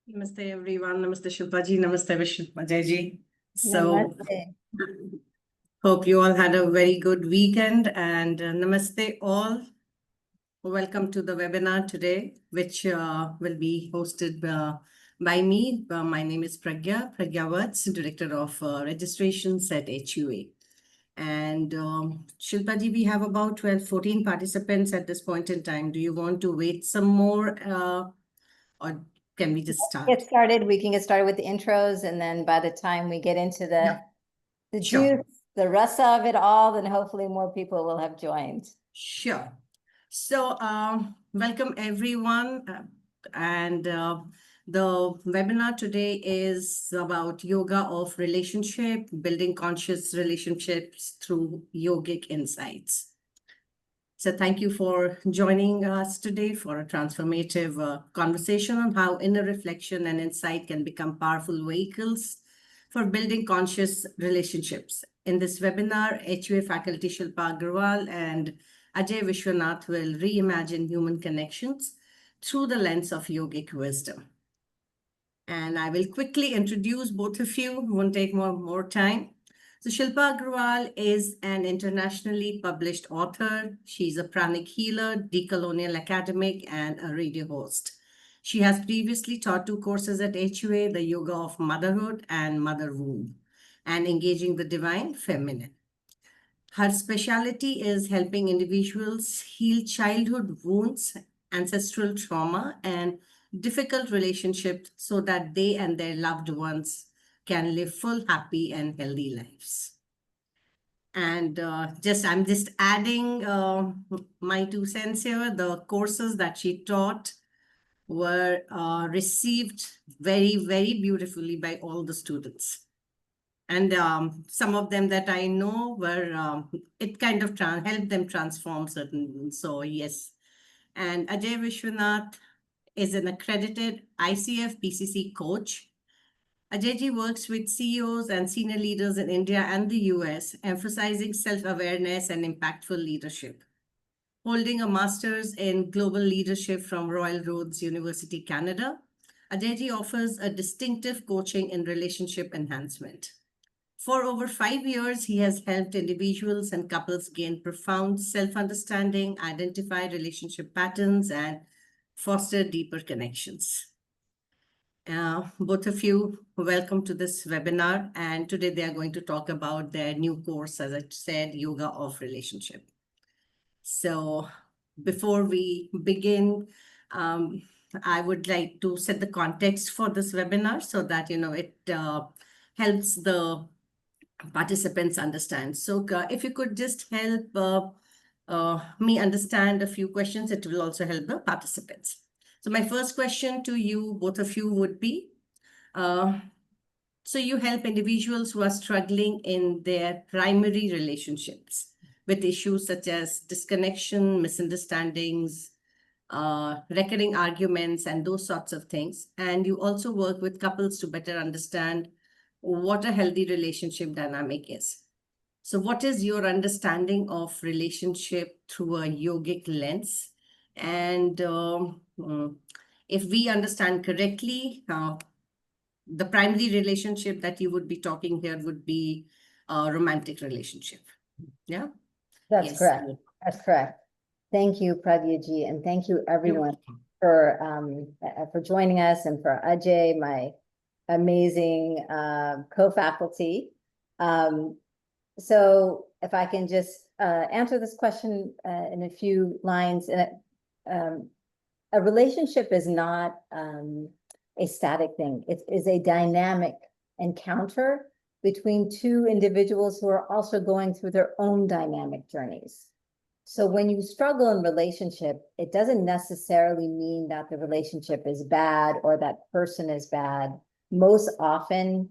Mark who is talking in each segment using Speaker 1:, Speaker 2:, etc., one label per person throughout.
Speaker 1: Namaste everyone. Namaste Shilpa ji. Namaste Vijay ji. So
Speaker 2: Namaste.
Speaker 1: hope you all had a very good weekend and namaste all. Welcome to the webinar today, which will be hosted by me. My name is Pragya Vats, Director of Registrations at HUA. And Shilpa ji, we have about 14 participants at this point in time. Do you want to wait some more or can we just start?
Speaker 2: Get started. We can get started with the intros, and then by the time we get into the
Speaker 1: Sure.
Speaker 2: juice, the rest of it all, then hopefully more people will have joined.
Speaker 1: Sure. So welcome everyone. The webinar today is about yoga of relationship, building conscious relationships through yogic insights. So thank you for joining us today for a transformative conversation on how inner reflection and insight can become powerful vehicles for building conscious relationships. In this webinar, HUA faculty Shilpa Graal and Ajay Vishwanath will reimagine human connections through the lens of yogic wisdom. And I will quickly introduce both of you, won't take more time. So Shilpa Graal is an internationally published author. She's a pranic healer, decolonial academic, and a radio host. She has previously taught 2 courses at HUA, the Yoga of Motherhood and Mother Womb, and Engaging the Divine Feminine. Her specialty is helping individuals heal childhood wounds, ancestral trauma, and difficult relationships so that they and their loved ones can live full, happy, and healthy lives. And I'm just adding my 2 cents here. The courses that she taught were received very, very beautifully by all the students. And some of them that I know were, it kind of helped them transform certain wounds. So yes. And Ajay Vishwanath is an accredited ICF PCC coach. Ajayji works with CEOs and senior leaders in India and the US, emphasizing self-awareness and impactful leadership. Holding a master's in global leadership from Royal Roads University, Canada, Ajayji offers a distinctive coaching in relationship enhancement. For over 5 years, he has helped individuals and couples gain profound self-understanding, identify relationship patterns, and foster deeper connections. Both of you, welcome to this webinar. And today they are going to talk about their new course, as I said, Yoga of Relationship. So before we begin, I would like to set the context for this webinar so that, it helps the participants understand. So if you could just help me understand a few questions, it will also help the participants. So my first question to you, both of you, would be, so you help individuals who are struggling in their primary relationships with issues such as disconnection, misunderstandings, recurring arguments, and those sorts of things. And you also work with couples to better understand what a healthy relationship dynamic is. So what is your understanding of relationship through a yogic lens? And if we understand correctly, the primary relationship that you would be talking here would be a romantic relationship. Yeah?
Speaker 2: That's
Speaker 1: Yes.
Speaker 2: correct. That's correct. Thank you, Pragyaji, and thank you everyone for joining us, and for Ajay, my amazing co-faculty. So if I can just answer this question in a few lines. A relationship is not a static thing. It is a dynamic encounter between 2 individuals who are also going through their own dynamic journeys. So when you struggle in relationship, it doesn't necessarily mean that the relationship is bad or that person is bad. Most often,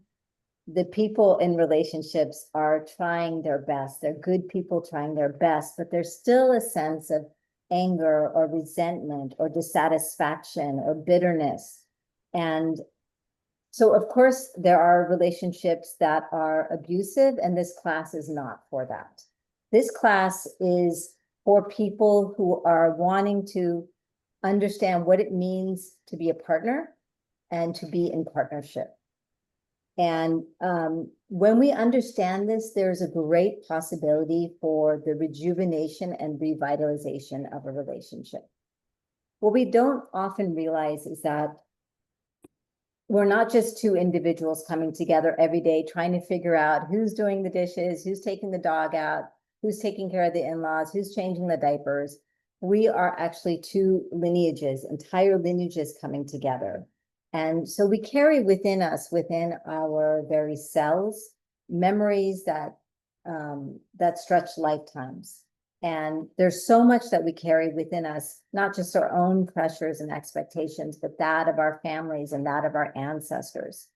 Speaker 2: the people in relationships are trying their best. They're good people trying their best, but there's still a sense of anger or resentment or dissatisfaction or bitterness. And so, of course, there are relationships that are abusive, and this class is not for that. This class is for people who are wanting to understand what it means to be a partner, and to be in partnership. And when we understand this, there's a great possibility for the rejuvenation and revitalization of a relationship. What we don't often realize is that we're not just two individuals coming together every day trying to figure out who's doing the dishes, who's taking the dog out, who's taking care of the in-laws, who's changing the diapers. We are actually two lineages, entire lineages coming together. And so we carry within us, within our very cells, memories that stretch lifetimes. And there's so much that we carry within us, not just our own pressures and expectations, but that of our families and that of our ancestors.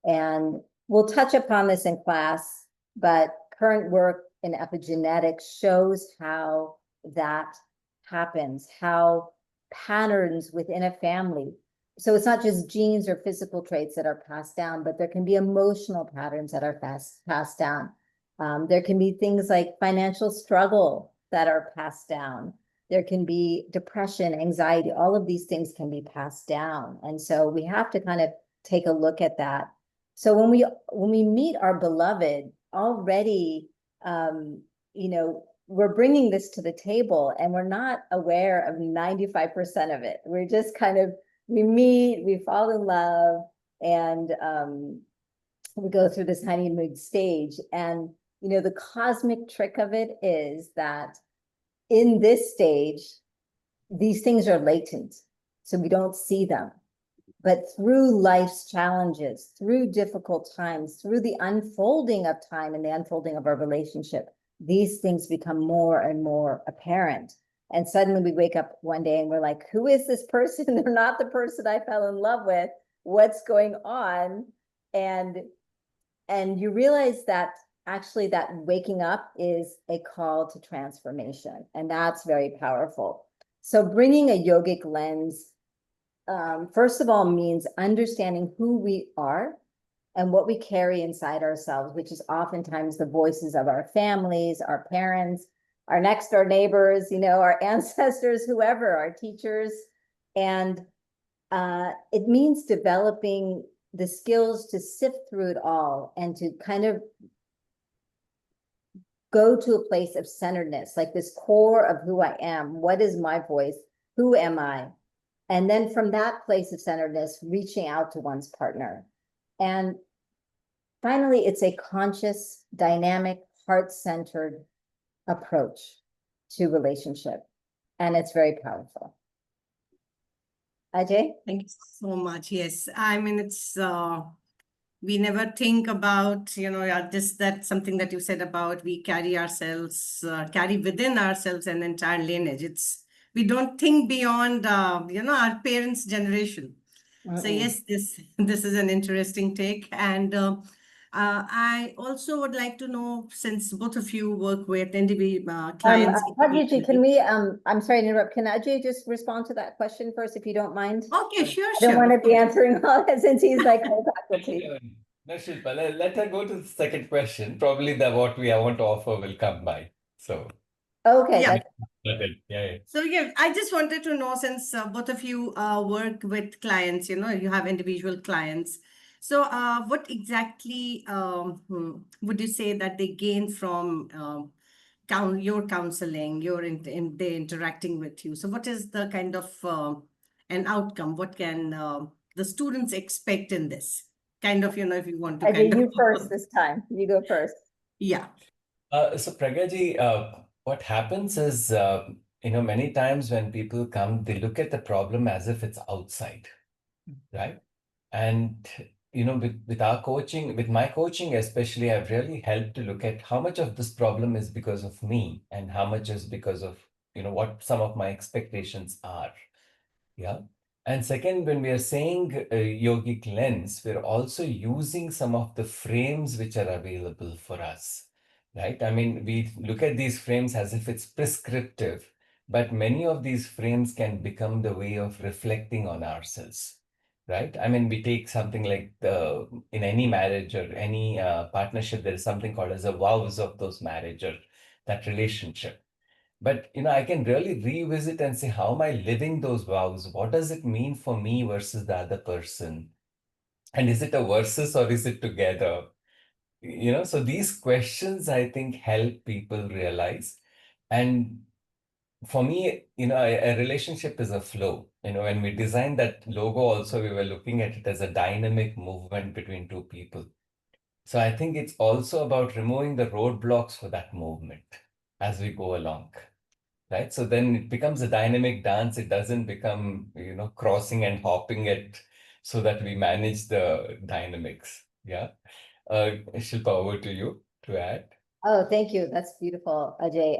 Speaker 2: And we'll touch upon this in class, but current work in epigenetics shows how that happens, how patterns within a family. So it's not just genes or physical traits that are passed down, but there can be emotional patterns that are passed down. There can be things like financial struggle that are passed down. There can be depression, anxiety, all of these things can be passed down. And so we have to kind of take a look at that. So when we meet our beloved already, we're bringing this to the table and we're not aware of 95% of it. We're just kind of, we meet, we fall in love, and we go through this honeymoon stage. And the cosmic trick of it is that in this stage, these things are latent, so we don't see them. But through life's challenges, through difficult times, through the unfolding of time and the unfolding of our relationship, these things become more and more apparent. And suddenly we wake up one day and we're like, who is this person? They're not the person I fell in love with. What's going on? And you realize that actually that waking up is a call to transformation. And that's very powerful. So bringing a yogic lens, first of all, means understanding who we are and what we carry inside ourselves, which is oftentimes the voices of our families, our parents, our next door neighbors, our ancestors, whoever, our teachers. And it means developing the skills to sift through it all and to kind of go to a place of centeredness, like this core of who I am. What is my voice? Who am I? And then from that place of centeredness, reaching out to one's partner. And finally, it's a conscious, dynamic, heart-centered approach to relationship. And it's very powerful. Ajay?
Speaker 1: Thank you so much. Yes, I mean, it's we never think about, that's something that you said about we carry ourselves, carry within ourselves an entire lineage. We don't think beyond, our parents' generation. So yes, this is an interesting take. And I also would like to know, since both of you work with individual clients.
Speaker 2: Ajay, can we, I'm sorry to interrupt. Can Ajay just respond to that question first, if you don't mind?
Speaker 1: Okay, sure,
Speaker 2: I don't want to be answering all that since he's like my faculty.
Speaker 3: No, Shilpa, let her go to the second question. Probably what I want to offer will come by. So.
Speaker 2: Okay.
Speaker 1: Yeah.
Speaker 3: Yeah.
Speaker 1: So yeah, I just wanted to know, since both of you work with clients, you have individual clients. So what exactly would you say that they gain from your counseling, they interacting with you? So what is the kind of an outcome? What can the students expect in this? Kind of, if you want to
Speaker 2: Ajay, you first this time. You go first.
Speaker 1: Yeah.
Speaker 3: So Pragyaji, what happens is, many times when people come, they look at the problem as if it's outside, right? And, with our coaching, with my coaching especially, I've really helped to look at how much of this problem is because of me and how much is because of, what some of my expectations are. Yeah. And second, when we are saying yogic lens, we're also using some of the frames which are available for us, right? I mean, we look at these frames as if it's prescriptive, but many of these frames can become the way of reflecting on ourselves, right? I mean, we take something like in any marriage or any partnership, there is something called as a vows of those marriage or that relationship. But, I can really revisit and say, how am I living those vows? What does it mean for me versus the other person? And is it a versus or is it together? So these questions, I think, help people realize. And for me, a relationship is a flow. When we designed that logo also, we were looking at it as a dynamic movement between two people. So I think it's also about removing the roadblocks for that movement as we go along, right? So then it becomes a dynamic dance. It doesn't become, crossing and hopping it so that we manage the dynamics. Yeah. Shilpa, over to you to add.
Speaker 2: Oh, thank you. That's beautiful, Ajay.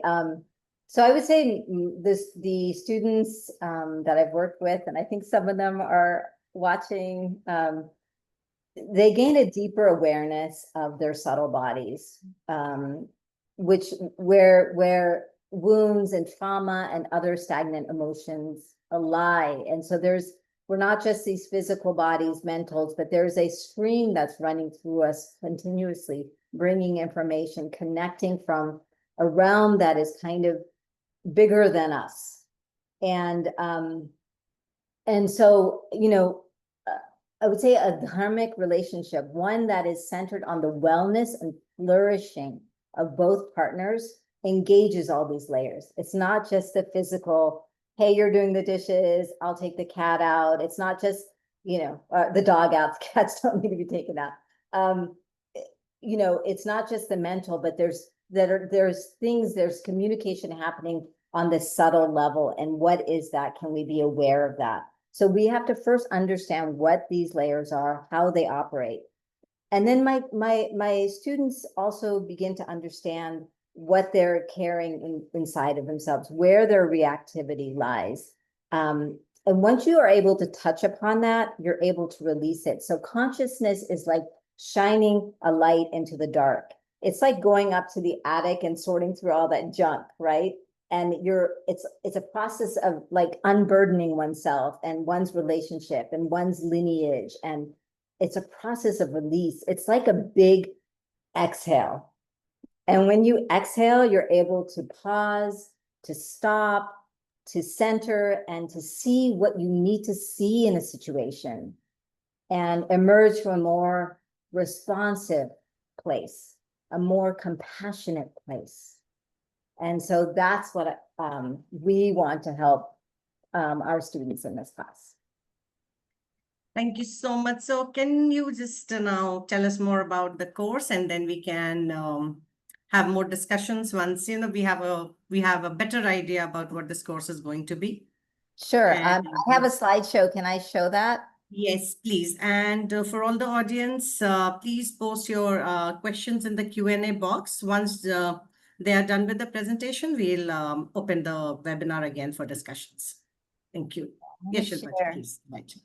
Speaker 2: So I would say the students that I've worked with, and I think some of them are watching, they gain a deeper awareness of their subtle bodies, which where wounds and trauma and other stagnant emotions lie. And so we're not just these physical bodies, mentals, but there's a stream that's running through us continuously, bringing information, connecting from a realm that is kind of bigger than us. And so, I would say a dharmic relationship, one that is centered on the wellness and flourishing of both partners, engages all these layers. It's not just the physical, hey, you're doing the dishes, I'll take the cat out. It's not just, the dog out, the cats don't need to be taken out. It's not just the mental, but there's communication happening on this subtle level. And what is that? Can we be aware of that? So we have to first understand what these layers are, how they operate. And then my students also begin to understand what they're carrying inside of themselves, where their reactivity lies. And once you are able to touch upon that, you're able to release it. So consciousness is like shining a light into the dark. It's like going up to the attic and sorting through all that junk, right? And it's a process of like unburdening oneself and one's relationship and one's lineage. And it's a process of release. It's like a big exhale. And when you exhale, you're able to pause, to stop, to center, and to see what you need to see in a situation and emerge from a more responsive place, a more compassionate place. And so that's what we want to help our students in this class.
Speaker 1: Thank you so much. So can you just now tell us more about the course, and then we can have more discussions once we have a better idea about what this course is going to be.
Speaker 2: Sure.
Speaker 1: And,
Speaker 2: I have a slideshow. Can I show that?
Speaker 1: Yes, please. And for all the audience, please post your questions in the Q&A box. Once they are done with the presentation, we'll open the webinar again for discussions. Thank you. Yes, Shilpa, please.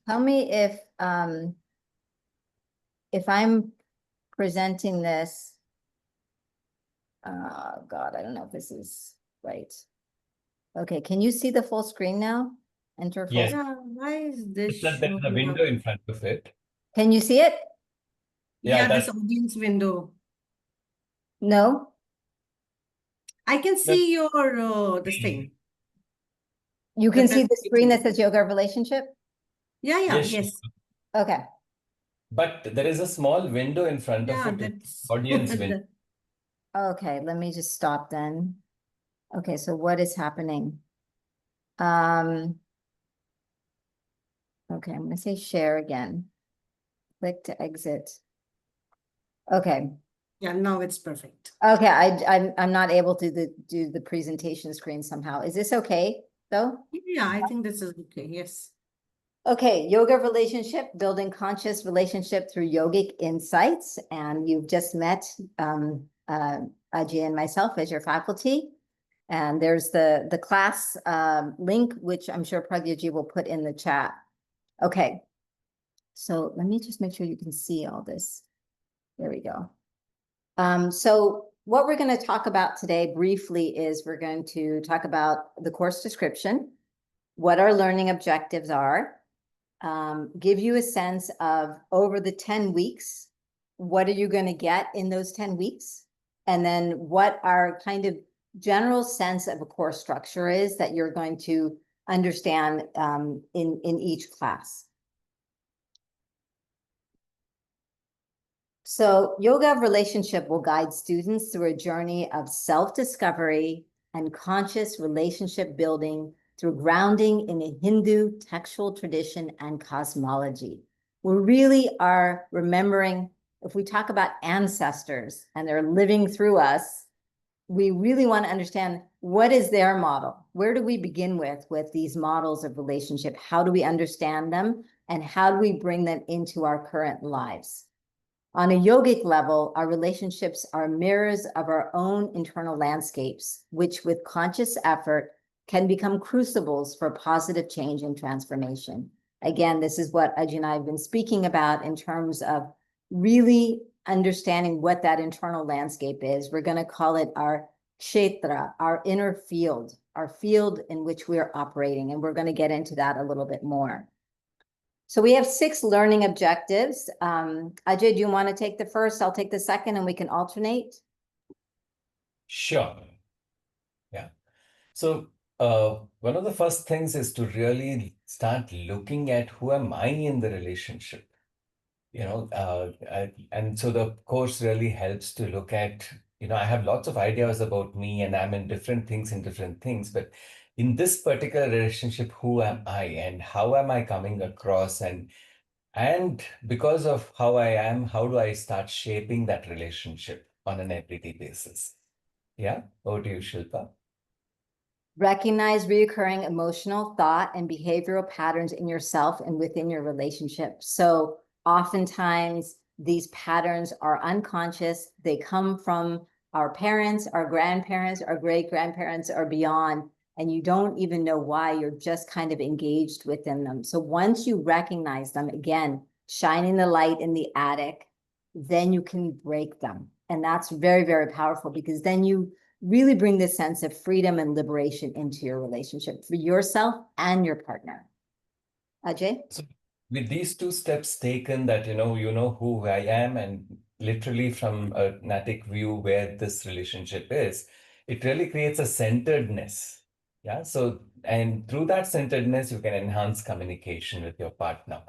Speaker 2: Tell me if I'm presenting this. God, I don't know if this is right. Okay, can you see the full screen now? Enter full.
Speaker 3: Yes.
Speaker 1: Yeah, why is this
Speaker 3: There's a window in front of it.
Speaker 2: Can you see it?
Speaker 1: Yeah, this audience window.
Speaker 2: No?
Speaker 1: I can see your this thing.
Speaker 2: You can see the screen that says yoga relationship?
Speaker 1: Yeah, yes.
Speaker 2: Okay.
Speaker 3: But there is a small window in front of it. Audience window.
Speaker 2: Okay, let me just stop then. Okay, so what is happening? Okay, I'm going to say share again. Click to exit. Okay.
Speaker 1: Yeah, now it's perfect.
Speaker 2: Okay, I'm not able to do the presentation screen somehow. Is this okay though?
Speaker 1: Yeah, I think this is okay. Yes.
Speaker 2: Okay, yoga relationship, building conscious relationship through yogic insights. And you've just met Ajay and myself as your faculty. And there's the class link, which I'm sure Pragyaji will put in the chat. Okay, so let me just make sure you can see all this. There we go. So what we're going to talk about today briefly is we're going to talk about the course description, what our learning objectives are, give you a sense of over the 10 weeks, what are you going to get in those 10 weeks? And then what our kind of general sense of a course structure is that you're going to understand in each class. So yoga of relationship will guide students through a journey of self-discovery and conscious relationship building through grounding in a Hindu textual tradition and cosmology. We really are remembering, if we talk about ancestors and they're living through us, we really want to understand what is their model? Where do we begin with these models of relationship? How do we understand them? And how do we bring them into our current lives? On a yogic level, our relationships are mirrors of our own internal landscapes, which with conscious effort can become crucibles for positive change and transformation. Again, this is what Ajay and I have been speaking about in terms of really understanding what that internal landscape is. We're going to call it our kshetra, our inner field, our field in which we are operating. And we're going to get into that a little bit more. So we have 6 learning objectives. Ajay, do you want to take the first? I'll take the second and we can alternate.
Speaker 3: Sure. Yeah. So one of the first things is to really start looking at who am I in the relationship. And so the course really helps to look at, I have lots of ideas about me and I'm in different things, but in this particular relationship, who am I and how am I coming across? And because of how I am, how do I start shaping that relationship on an everyday basis? Yeah, over to you, Shilpa.
Speaker 2: Recognize reoccurring emotional, thought, and behavioral patterns in yourself and within your relationship. So oftentimes these patterns are unconscious. They come from our parents, our grandparents, our great-grandparents, or beyond, and you don't even know why. You're just kind of engaged within them. So once you recognize them, again, shining the light in the attic, then you can break them. And that's very, very powerful, because then you really bring this sense of freedom and liberation into your relationship for yourself and your partner. Ajay?
Speaker 3: So with these 2 steps taken, that you know who I am, and literally from a natic view where this relationship is, it really creates a centeredness. Yeah. So, and through that centeredness, you can enhance communication with your partner.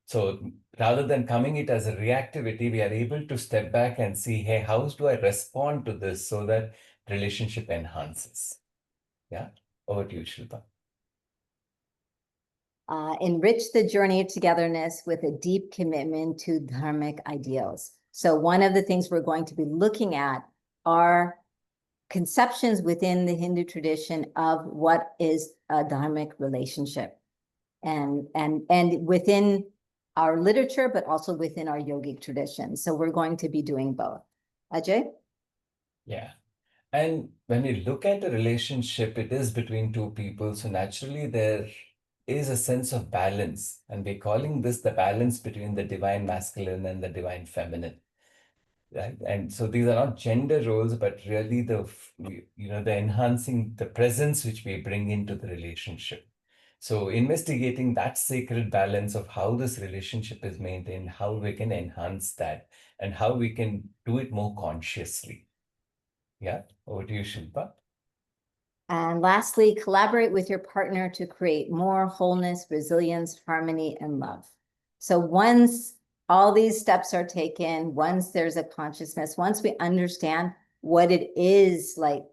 Speaker 3: So rather than coming it as a reactivity, we are able to step back and see, hey, how do I respond to this so that relationship enhances? Yeah. Over to you, Shilpa.
Speaker 2: Enrich the journey of togetherness with a deep commitment to Dharmic ideals. So one of the things we're going to be looking at are conceptions within the Hindu tradition of what is a Dharmic relationship, and within our literature, but also within our yogic tradition. So we're going to be doing both. Ajay?
Speaker 3: Yeah. And when we look at a relationship, it is between 2 people. So naturally, there is a sense of balance. And we're calling this the balance between the divine masculine and the divine feminine. Right? And so these are not gender roles, but really the enhancing the presence which we bring into the relationship. So investigating that sacred balance of how this relationship is maintained, how we can enhance that, and how we can do it more consciously. Yeah, over to you, Shilpa.
Speaker 2: And lastly, collaborate with your partner to create more wholeness, resilience, harmony, and love. So once all these steps are taken, once there's a consciousness, once we understand what it is, like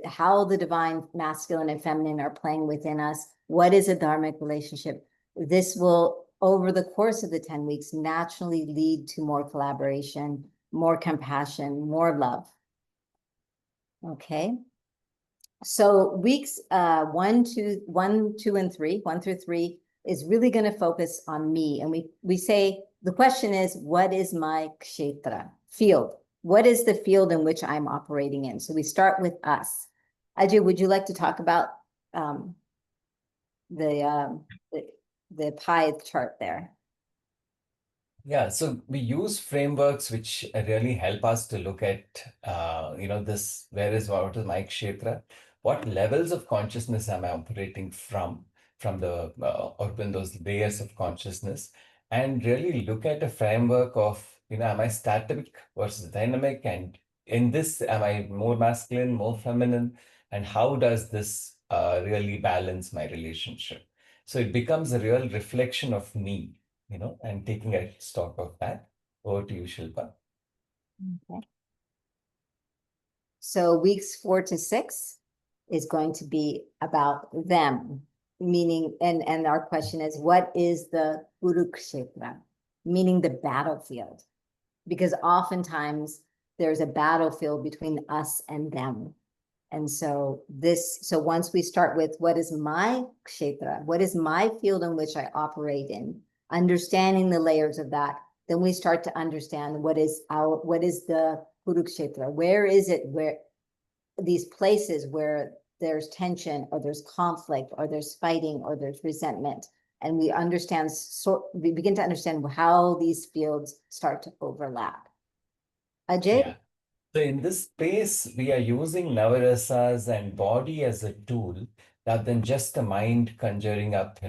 Speaker 2: how the divine masculine and feminine are playing within us, what is a dharmic relationship, this will, over the course of the 10 weeks, naturally lead to more collaboration, more compassion, more love. Okay. So weeks 1, 2, 2, and 3, 1 through 3 is really going to focus on me. And we say, the question is, what is my kshetra, field? What is the field in which I'm operating in? So we start with us. Ajay, would you like to talk about the pie chart there?
Speaker 3: Yeah, so we use frameworks which really help us to look at, this, what is my kshetra? What levels of consciousness am I operating from the, or in those layers of consciousness, and really look at a framework of, am I static versus dynamic? And in this, am I more masculine, more feminine? And how does this really balance my relationship? So it becomes a real reflection of me, and taking a stock of that. Over to you, Shilpa.
Speaker 2: Okay. So weeks 4 to 6 is going to be about them, meaning, and our question is, what is the Kurukshetra, meaning the battlefield? Because oftentimes there's a battlefield between us and them. And so once we start with what is my kshetra, what is my field in which I operate in, understanding the layers of that, then we start to understand what is the Kurukshetra, where is it, where these places where there's tension or there's conflict or there's fighting or there's resentment. And we begin to understand how these fields start to overlap. Ajay?
Speaker 3: Yeah. So in this space, we are using Navarasas and body as a tool rather than just the mind conjuring up,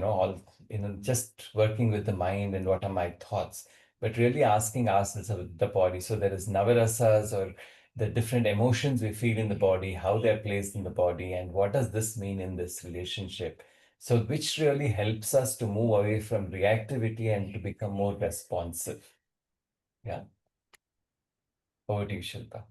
Speaker 3: just working with the mind and what are my thoughts, but really asking ourselves about the body. So there is Navarasas or the different emotions we feel in the body, how they're placed in the body, and what does this mean in this relationship. So which really helps us to move away from reactivity and to become more responsive. Yeah. Over to you, Shilpa.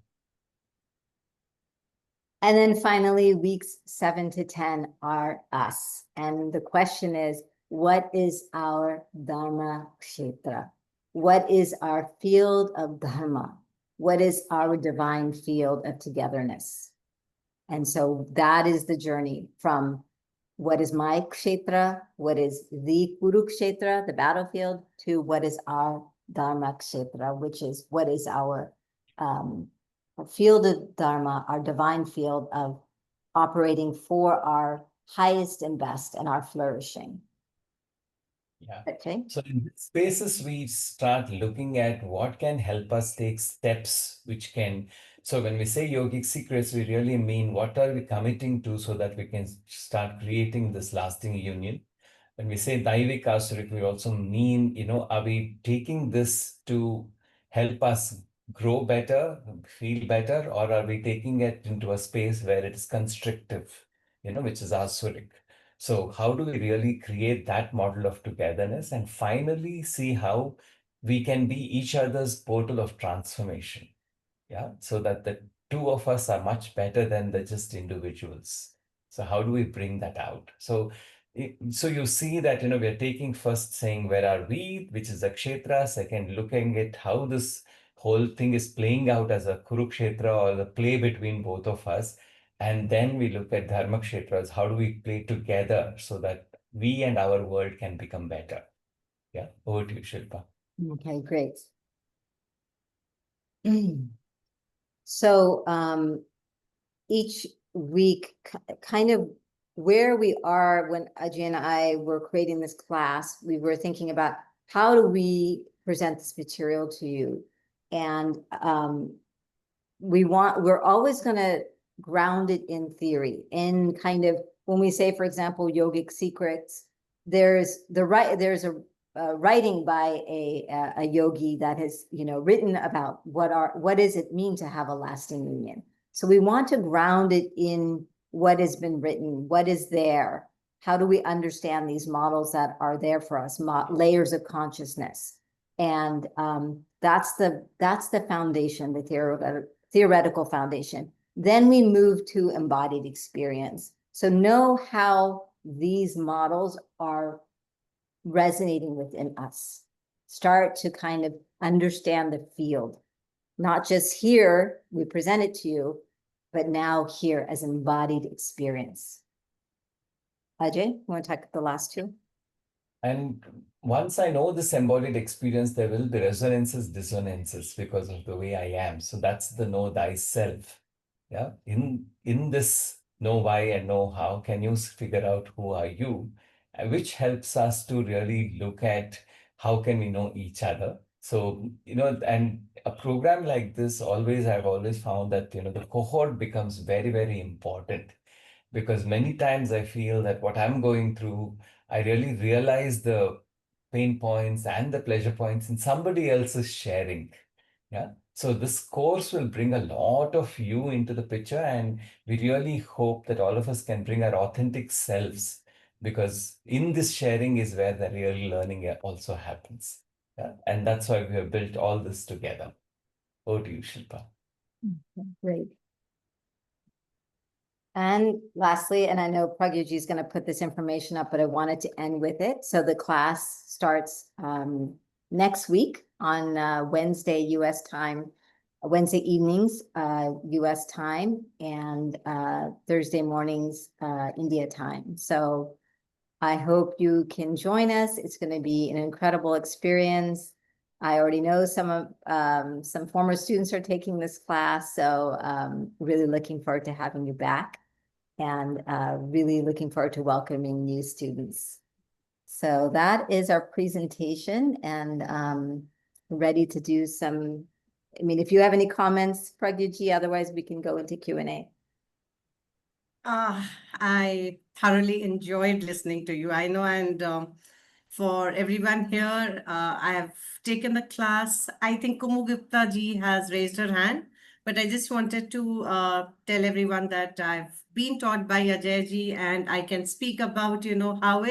Speaker 2: And then finally, weeks 7 to 10 are us. And the question is, what is our Dharma Kshetra? What is our field of Dharma? What is our divine field of togetherness? And so that is the journey from what is my Kshetra, what is the Kurukshetra, the battlefield, to what is our Dharma Kshetra, which is what is our field of Dharma, our divine field of operating for our highest and best and our flourishing.
Speaker 3: Yeah.
Speaker 2: Okay.
Speaker 3: So in these spaces, we start looking at what can help us take steps, which can. So when we say yogic secrets, we really mean what are we committing to so that we can start creating this lasting union. When we say Daivik Asurik, we also mean, are we taking this to help us grow better, feel better, or are we taking it into a space where it is constrictive, which is Asurik? So how do we really create that model of togetherness and finally see how we can be each other's portal of transformation? Yeah, so that the two of us are much better than the just individuals. So how do we bring that out? So you see that we are taking first saying where are we, which is a kshetra. Second, looking at how this whole thing is playing out as a kurukshetra or the play between both of us. And then we look at dharma kshetras. How do we play together so that we and our world can become better? Yeah, over to you, Shilpa.
Speaker 2: Okay, great. So each week, kind of where we are when Ajay and I were creating this class, we were thinking about how do we present this material to you? And we're always going to ground it in theory, in kind of when we say, for example, yogic secrets, there's a writing by a yogi that has written about what does it mean to have a lasting union. So we want to ground it in what has been written, what is there, how do we understand these models that are there for us, layers of consciousness. And that's the foundation, the theoretical foundation. Then we move to embodied experience. So know how these models are resonating within us. Start to kind of understand the field, not just here, we present it to you, but now here as embodied experience. Ajay, you want to talk the last two?
Speaker 3: And once I know this embodied experience, there will be resonances, dissonances because of the way I am. So that's the know thyself. Yeah. In this know why and know how, can you figure out who are you? Which helps us to really look at how can we know each other. So, and a program like this, I've always found that, the cohort becomes very, very important because many times I feel that what I'm going through, I really realize the pain points and the pleasure points in somebody else's sharing. Yeah. So this course will bring a lot of you into the picture, and we really hope that all of us can bring our authentic selves because in this sharing is where the real learning also happens. Yeah. And that's why we have built all this together. Over to you, Shilpa.
Speaker 2: Great. And lastly, and I know Pragyaji is going to put this information up, but I wanted to end with it. So the class starts next week on Wednesday, US time, Wednesday evenings, US time, and Thursday mornings, India time. So I hope you can join us. It's going to be an incredible experience. I already know some former students are taking this class, so really looking forward to having you back, and really looking forward to welcoming new students. So that is our presentation, and ready to do some, I mean, if you have any comments, Pragyaji, otherwise we can go into Q&A.
Speaker 1: I thoroughly enjoyed listening to you. I know, and for everyone here, I have taken the class. I think Kumu Gupta ji has raised her hand, but I just wanted to tell everyone that I've been taught by Ajay ji, and I can speak about, how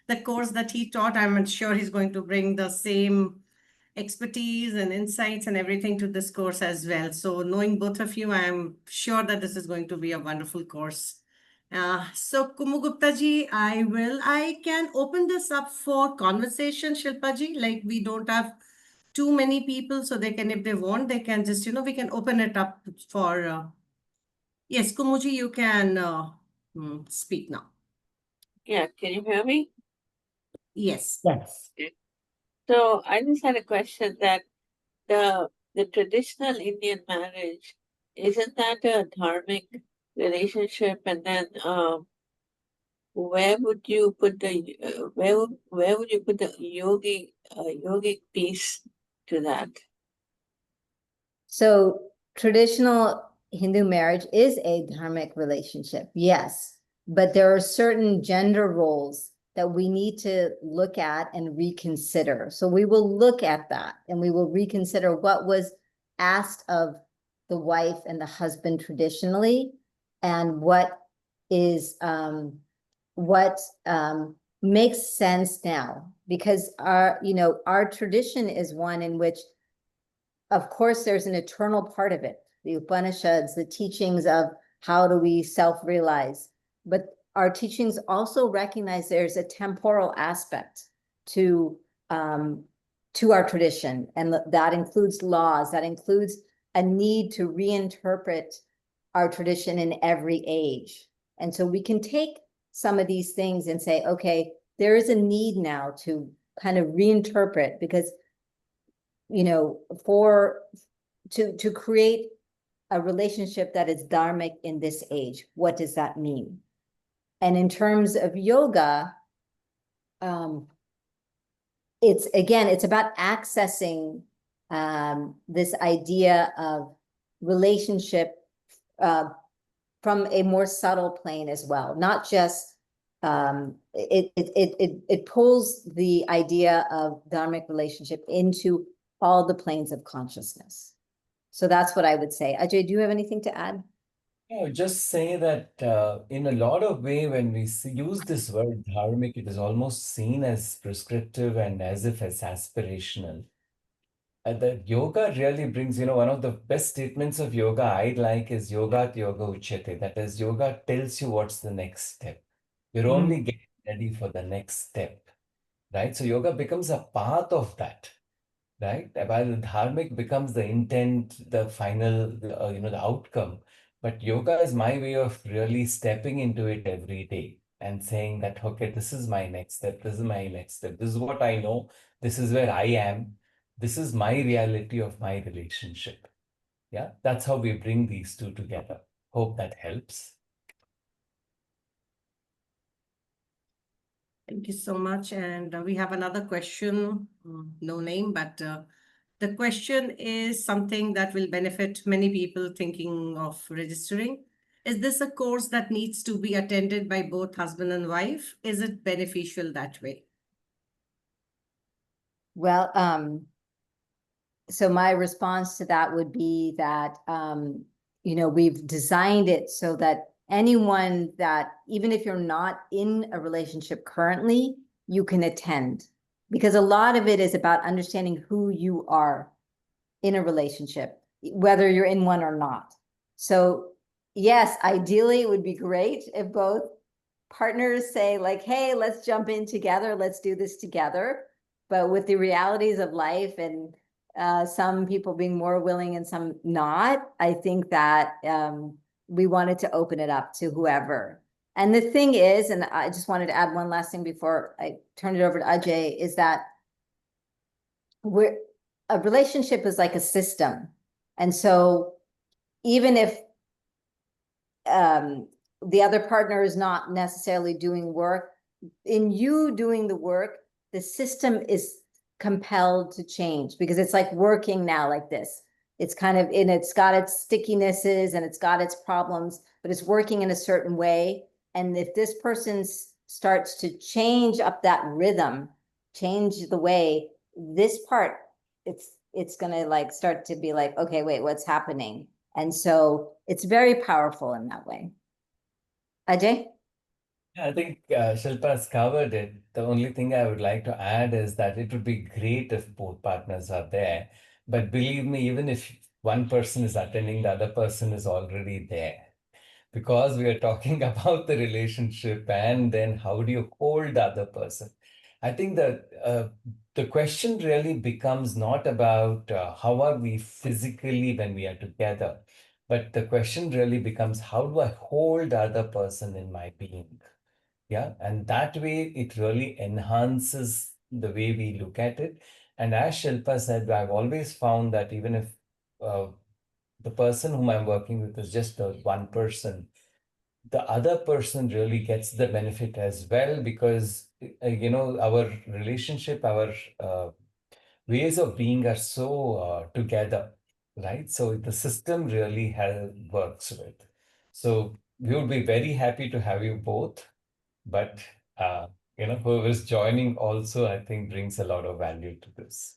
Speaker 1: the course that he taught, I'm sure he's going to bring the same expertise and insights and everything to this course as well. So knowing both of you, I'm sure that this is going to be a wonderful course. So Kumu Gupta ji, I can open this up for conversation, Shilpa ji, like we don't have too many people, so they can, if they want, they can just, we can open it up for, yes, Kumu ji, you can speak now.
Speaker 4: Yeah, can you hear me?
Speaker 1: Yes.
Speaker 2: Yes.
Speaker 4: So I just had a question that the traditional Indian marriage, isn't that a dharmic relationship? And then where would you put the where would you put the yogic piece to that?
Speaker 2: So traditional Hindu marriage is a dharmic relationship, yes, but there are certain gender roles that we need to look at and reconsider. So we will look at that and we will reconsider what was asked of the wife and the husband traditionally, and what is makes sense now, because our tradition is one in which, of course, there's an eternal part of it, the Upanishads, the teachings of how do we self-realize. But our teachings also recognize there's a temporal aspect to our tradition. And that includes laws, that includes a need to reinterpret our tradition in every age. And so we can take some of these things and say, okay, there is a need now to kind of reinterpret, because to create a relationship that is dharmic in this age. What does that mean? And in terms of yoga, it's about accessing this idea of relationship from a more subtle plane as well, not just it pulls the idea of dharmic relationship into all the planes of consciousness. So that's what I would say. Ajay, do you have anything to add?
Speaker 3: Just say that in a lot of way, when we use this word dharmic, it is almost seen as prescriptive and as if it's aspirational. And that yoga really brings, one of the best statements of yoga I like is yoga uchyate. That is, yoga tells you what's the next step. You're only getting ready for the next step, right? So yoga becomes a path of that, right? While the dharmic becomes the intent, the final, the outcome. But yoga is my way of really stepping into it every day and saying that, okay, this is my next step. This is my next step. This is what I know. This is where I am. This is my reality of my relationship. Yeah, that's how we bring these two together. Hope that helps.
Speaker 1: Thank you so much. And we have another question, no name, but the question is something that will benefit many people thinking of registering. Is this a course that needs to be attended by both husband and wife? Is it beneficial that way?
Speaker 2: Well, so my response to that would be that, we've designed it so that anyone that, even if you're not in a relationship currently, you can attend, because a lot of it is about understanding who you are. in a relationship, whether you're in one or not. So yes, ideally it would be great if both partners say like, hey, let's jump in together, let's do this together. But with the realities of life and some people being more willing and some not, I think that we wanted to open it up to whoever. And the thing is, and I just wanted to add one last thing before I turn it over to Ajay, is that a relationship is like a system. And so even if the other partner is not necessarily doing work, in you doing the work, the system is compelled to change because it's like working now like this. It's kind of it's got its stickinesses and it's got its problems, but it's working in a certain way. And if this person starts to change up that rhythm, change the way, this part, it's gonna like start to be like, okay, wait, what's happening? And so it's very powerful in that way. Ajay?
Speaker 3: Yeah, I think Shilpa has covered it. The only thing I would like to add is that it would be great if both partners are there. But believe me, even if one person is attending, the other person is already there. Because we are talking about the relationship and then how do you hold the other person? I think that the question really becomes not about how are we physically when we are together, but the question really becomes how do I hold the other person in my being? Yeah, and that way it really enhances the way we look at it. And as Shilpa said, I've always found that even if the person whom I'm working with is just the one person, the other person really gets the benefit as well because our relationship, our ways of being are so together, right? So the system really works with. So we would be very happy to have you both, but whoever is joining also, I think, brings a lot of value to this.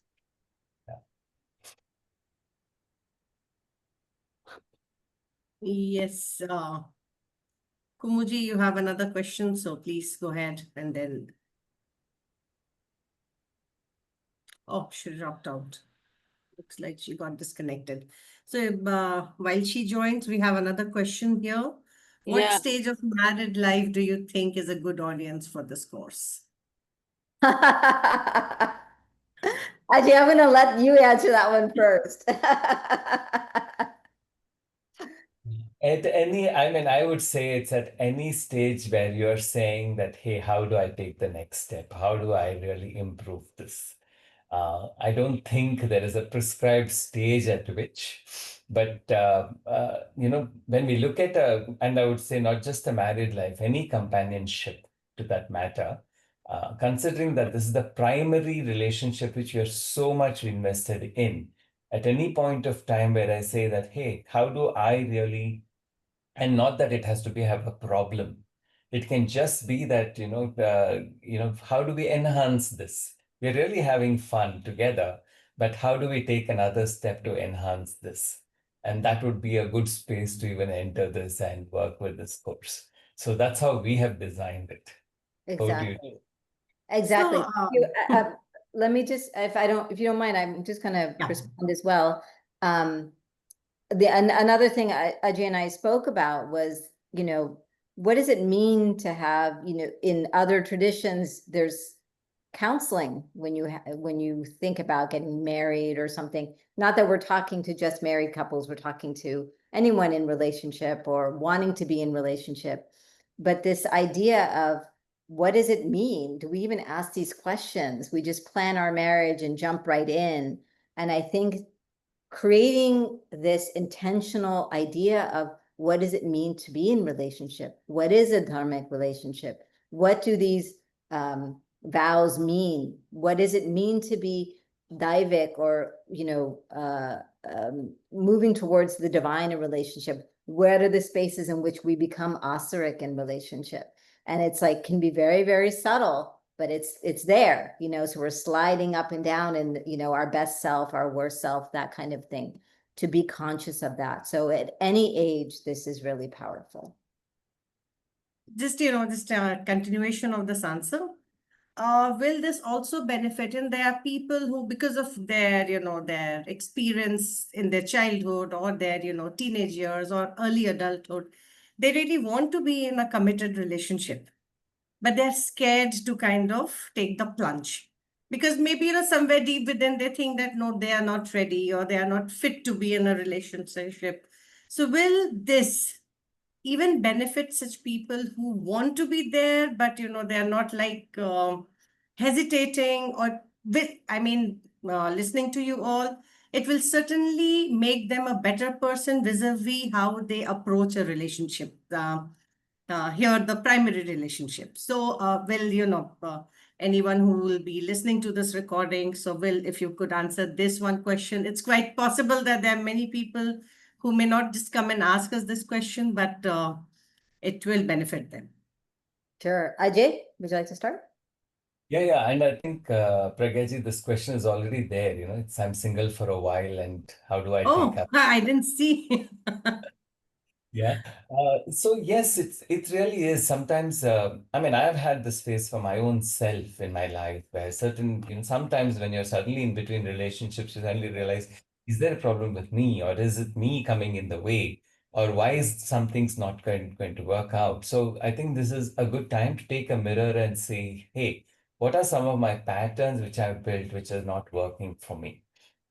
Speaker 1: Yes, Kumuji, you have another question, so please go ahead and then. Oh, she dropped out. Looks like she got disconnected. So while she joins, we have another question here. What
Speaker 4: Yeah.
Speaker 1: stage of married life do you think is a good audience for this course?
Speaker 2: Ajay, I'm going to let you answer that one first.
Speaker 3: I would say it's at any stage where you're saying that, hey, how do I take the next step? How do I really improve this? I don't think there is a prescribed stage at which, but when we look at and I would say not just a married life, any companionship to that matter, considering that this is the primary relationship which we are so much invested in, at any point of time where I say that, hey, how do I really, and not that it has to have a problem. It can just be that, how do we enhance this? We're really having fun together, but how do we take another step to enhance this? And that would be a good space to even enter this and work with this course. So that's how we have designed it.
Speaker 2: Exactly. Exactly.
Speaker 1: So,
Speaker 2: Let me just, if you don't mind, I'm just going to respond as well. Another thing Ajay and I spoke about was, what does it mean to have, in other traditions, there's counseling when you think about getting married or something. Not that we're talking to just married couples, we're talking to anyone in relationship or wanting to be in relationship. But this idea of what does it mean? Do we even ask these questions? We just plan our marriage and jump right in. And I think creating this intentional idea of what does it mean to be in relationship? What is a dharmic relationship? What do these vows mean? What does it mean to be daivic or, moving towards the divine in relationship? What are the spaces in which we become asuric in relationship? And it's like, can be very, very subtle, but it's there, so we're sliding up and down in, our best self, our worst self, that kind of thing, to be conscious of that. So at any age, this is really powerful.
Speaker 1: Just a continuation of this answer. will this also benefit? And there are people who, because of their, their experience in their childhood or their, teenage years or early adulthood, they really want to be in a committed relationship, but they're scared to kind of take the plunge because maybe, somewhere deep within they think that no, they are not ready or they are not fit to be in a relationship. So will this even benefit such people who want to be there, but they're not like hesitating or listening to you all, it will certainly make them a better person vis-a-vis how they approach a relationship. Here, the primary relationship. So, anyone who will be listening to this recording, so Will, if you could answer this one question, it's quite possible that there are many people who may not just come and ask us this question, but it will benefit them.
Speaker 2: Sure. Ajay, would you like to start?
Speaker 3: Yeah, and I think, Pragyaji, this question is already there. It's I'm single for a while, and how do I take
Speaker 1: Oh,
Speaker 3: up?
Speaker 1: I didn't see.
Speaker 3: Yeah. So yes, it really is. Sometimes, I've had this phase for my own self in my life where sometimes when you're suddenly in between relationships, you suddenly realize, is there a problem with me, or is it me coming in the way, or why is some things not going to work out? So I think this is a good time to take a mirror and say, hey, what are some of my patterns which I've built which are not working for me?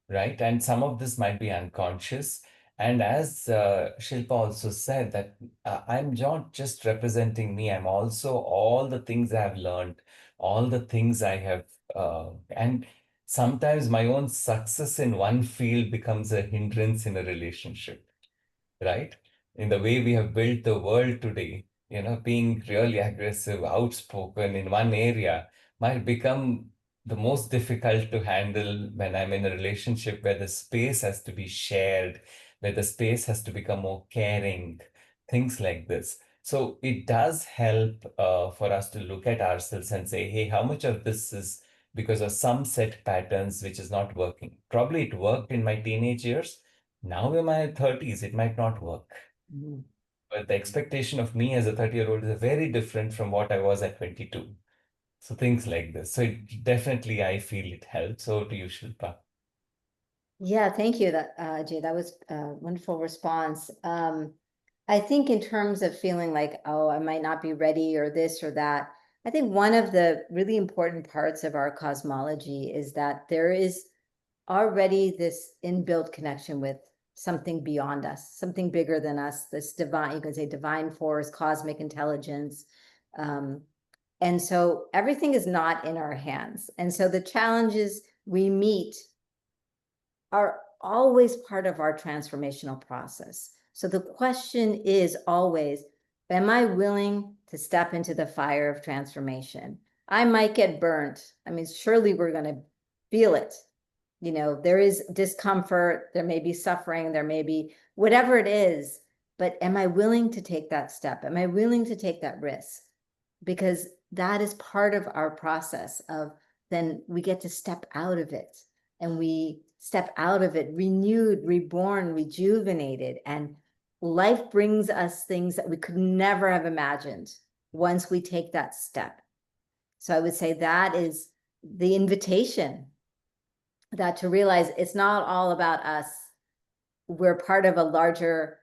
Speaker 3: Right? And some of this might be unconscious. And as Shilpa also said, that I'm not just representing me, I'm also all the things I've learned, all the things I have, and sometimes my own success in one field becomes a hindrance in a relationship, right? In the way we have built the world today, being really aggressive, outspoken in one area might become the most difficult to handle when I'm in a relationship where the space has to be shared, where the space has to become more caring, things like this. So it does help for us to look at ourselves and say, hey, how much of this is because of some set patterns which is not working? Probably it worked in my teenage years. Now in my 30s, it might not work.
Speaker 2: Mhm.
Speaker 3: But the expectation of me as a 30-year-old is very different from what I was at 22. So things like this. So it definitely, I feel it helps. So to you, Shilpa.
Speaker 2: Yeah, thank you, Ajay. That was a wonderful response. I think in terms of feeling like, oh, I might not be ready or this or that, I think one of the really important parts of our cosmology is that there is already this inbuilt connection with something beyond us, something bigger than us, this divine, you can say divine force, cosmic intelligence. And so everything is not in our hands. And so the challenges we meet are always part of our transformational process. So the question is always, am I willing to step into the fire of transformation? I might get burnt. Surely we're going to feel it. There is discomfort, there may be suffering, there may be whatever it is, but am I willing to take that step? Am I willing to take that risk? Because that is part of our process of then we get to step out of it, and we step out of it renewed, reborn, rejuvenated, and life brings us things that we could never have imagined once we take that step. So I would say that is the invitation, that to realize it's not all about us. We're part of a larger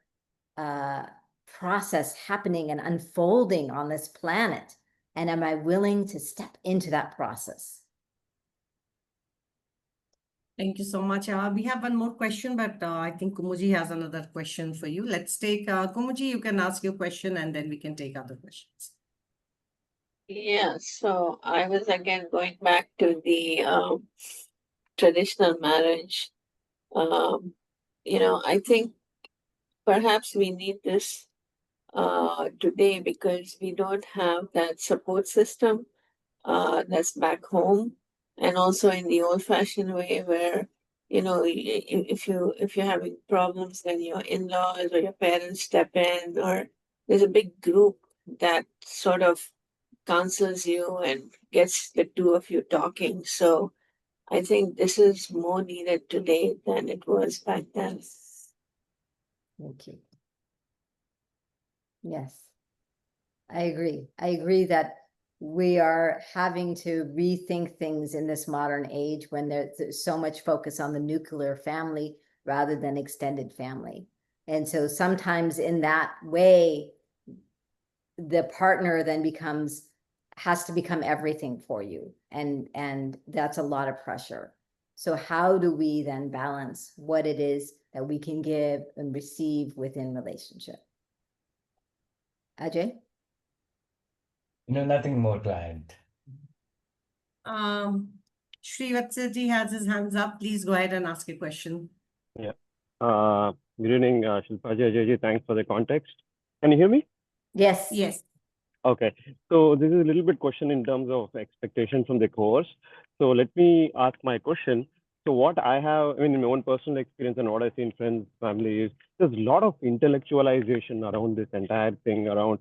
Speaker 2: process happening and unfolding on this planet. And am I willing to step into that process?
Speaker 1: Thank you so much. We have one more question, but I think Kumuji has another question for you. Let's take Kumuji, you can ask your question and then we can take other questions.
Speaker 4: Yeah, so I was again going back to the traditional marriage. I think perhaps we need this today because we don't have that support system that's back home, and also in the old-fashioned way where if you're having problems, then your in-laws or your parents step in, or there's a big group that sort of counsels you and gets the two of you talking. So I think this is more needed today than it was back then.
Speaker 2: Thank you. Yes, I agree. I agree that we are having to rethink things in this modern age when there's so much focus on the nuclear family rather than extended family. And so sometimes in that way, the partner then has to become everything for you. And that's a lot of pressure. So how do we then balance what it is that we can give and receive within relationship? Ajay?
Speaker 3: Nothing more to add.
Speaker 1: Srivatsaji has his hands up. Please go ahead and ask a question.
Speaker 5: Yeah. Good evening, Shilpa Ajay. Thanks for the context. Can you hear me?
Speaker 2: Yes.
Speaker 1: Yes.
Speaker 5: Okay. So this is a little bit question in terms of expectation from the course. So let me ask my question. So what I have, in my own personal experience and what I see in friends, family is there's a lot of intellectualization around this entire thing, around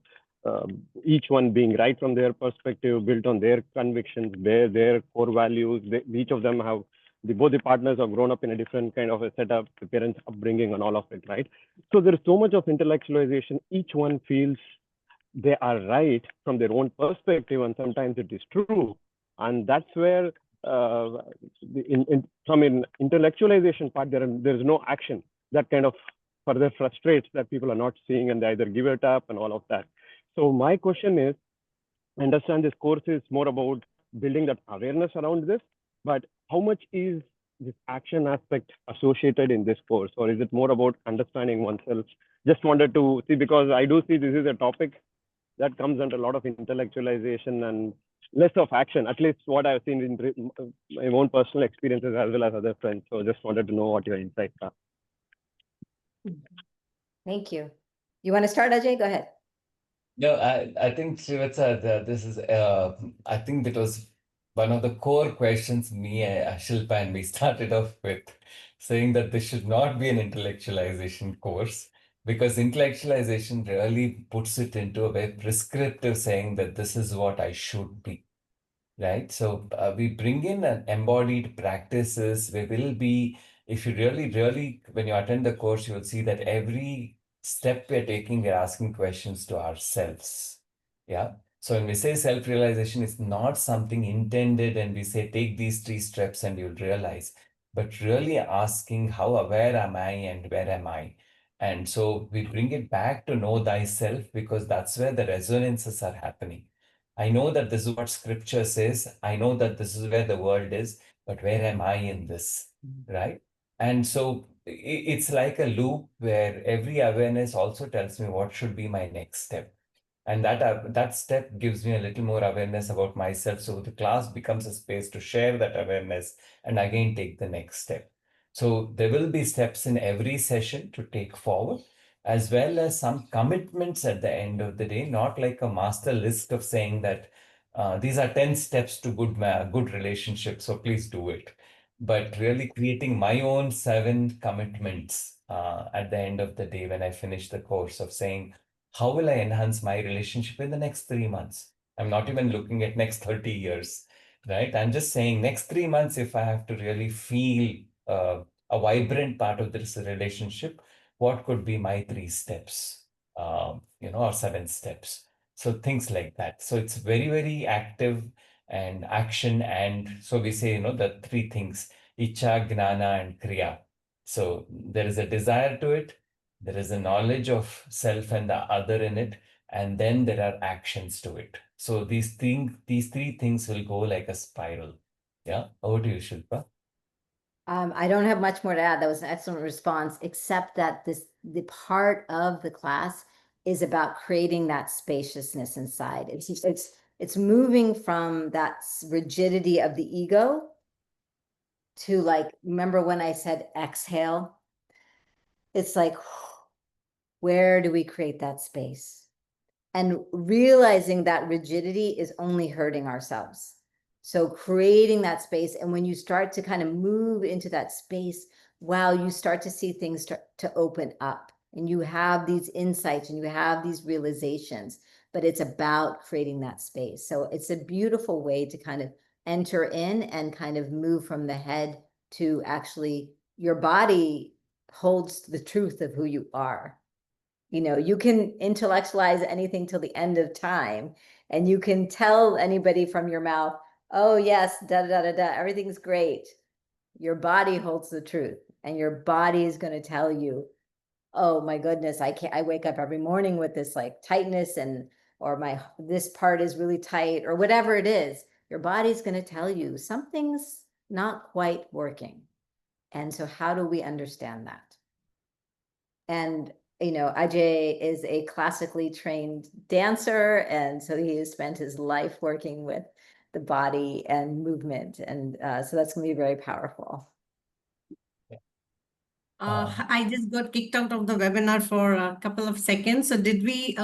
Speaker 5: each one being right from their perspective, built on their convictions, their core values. Each of them have, both the partners have grown up in a different kind of a setup, the parents' upbringing and all of it, right? So there's so much of intellectualization. Each one feels they are right from their own perspective, and sometimes it is true. And that's where, from an intellectualization part, there's no action. That kind of further frustrates that people are not seeing, and they either give it up and all of that. So my question is, I understand this course is more about building that awareness around this, but how much is this action aspect associated in this course, or is it more about understanding oneself? Just wanted to see, because I do see this is a topic that comes under a lot of intellectualization and less of action, at least what I've seen in my own personal experiences as well as other friends. So just wanted to know what your insights are.
Speaker 2: Thank you. You want to start, Ajay? Go ahead.
Speaker 3: No, I think Srivatsa, this is I think that was one of the core questions Shilpa and me started off with, saying that this should not be an intellectualization course, because intellectualization really puts it into a very prescriptive, saying that this is what I should be, right? So we bring in an embodied practices. We will be, if you really, when you attend the course, you will see that every step we're taking, we're asking questions to ourselves. Yeah. So when we say self-realization, it's not something intended and we say, take these 3 steps and you'll realize, but really asking, how aware am I and where am I? And so we bring it back to know thyself, because that's where the resonances are happening. I know that this is what scripture says. I know that this is where the world is, but where am I in this? Right? And so it's like a loop where every awareness also tells me what should be my next step. And that step gives me a little more awareness about myself. So the class becomes a space to share that awareness and again take the next step. So there will be steps in every session to take forward, as well as some commitments at the end of the day, not like a master list of saying that these are 10 steps to good relationship, so please do it. But really creating my own 7 commitments at the end of the day when I finish the course, of saying, how will I enhance my relationship in the next 3 months? I'm not even looking at next 30 years, right? I'm just saying next 3 months, if I have to really feel a vibrant part of this relationship, what could be my 3 steps, or 7 steps? So things like that. So it's very, very active and action. And so we say, the 3 things, Icha, Gnana, and Kriya. So there is a desire to it, there is a knowledge of self and the other in it, and then there are actions to it. So these 3 things will go like a spiral. Yeah. Over to you, Shilpa.
Speaker 2: I don't have much more to add. That was an excellent response, except that the part of the class is about creating that spaciousness inside. It's moving from that rigidity of the ego to, like, remember when I said exhale? It's like, where do we create that space? And realizing that rigidity is only hurting ourselves. So creating that space, and when you start to kind of move into that space, wow, you start to see things start to open up, and you have these insights and you have these realizations, but it's about creating that space. So it's a beautiful way to kind of enter in and kind of move from the head to actually your body holds the truth of who you are. You can intellectualize anything till the end of time, And you can tell anybody from your mouth, oh yes, da da da da, everything's great. Your body holds the truth, and your body is going to tell you, oh my goodness, I wake up every morning with this like tightness, and or this part is really tight, or whatever it is. Your body's going to tell you something's not quite working. And so how do we understand that? And Ajay is a classically trained dancer, and so he has spent his life working with the body and movement, and so that's going to be very powerful.
Speaker 1: I just got kicked out of the webinar for a couple of seconds. So did we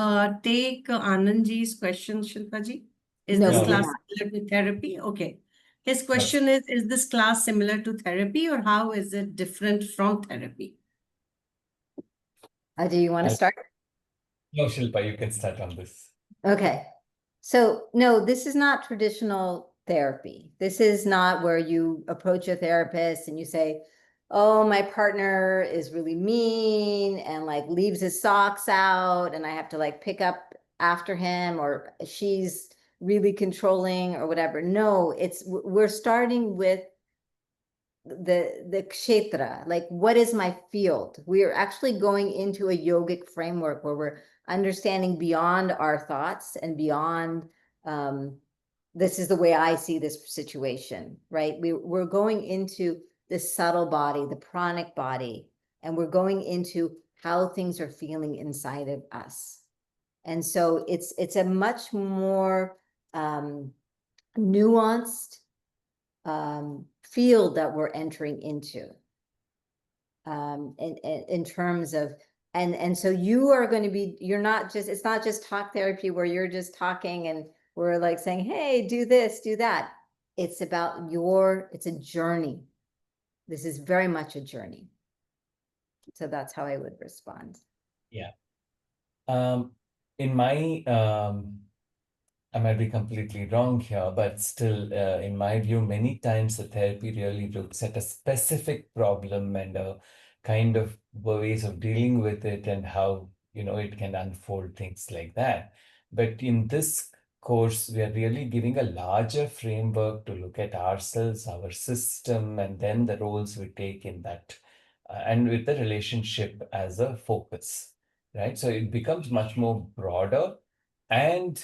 Speaker 1: take Anandji's question, Shilpa ji? Is
Speaker 2: No,
Speaker 1: this
Speaker 3: we did
Speaker 1: class
Speaker 2: not.
Speaker 1: similar to therapy? Okay. His question is this class similar to therapy, or how is it different from therapy?
Speaker 2: Ajay, you want to start?
Speaker 3: No, Shilpa, you can start on this.
Speaker 2: Okay. So no, this is not traditional therapy. This is not where you approach a therapist and you say, oh, my partner is really mean and like leaves his socks out and I have to like pick up after him, or she's really controlling or whatever. No, we're starting with the kshetra, like what is my field? We are actually going into a yogic framework where we're understanding beyond our thoughts and beyond this is the way I see this situation, right? We're going into the subtle body, the pranic body, and we're going into how things are feeling inside of us. And so it's a much more nuanced field that we're entering into in terms of, and so you are going to be, it's not just talk therapy where you're just talking and we're like saying, hey, do this, do that. It's about it's a journey. This is very much a journey. So that's how I would respond.
Speaker 3: Yeah. In my I might be completely wrong here, but still, in my view, many times the therapy really looks at a specific problem and a kind of ways of dealing with it and how, it can unfold, things like that. But in this course, we are really giving a larger framework to look at ourselves, our system, and then the roles we take in that, and with the relationship as a focus, right? So it becomes much more broader. And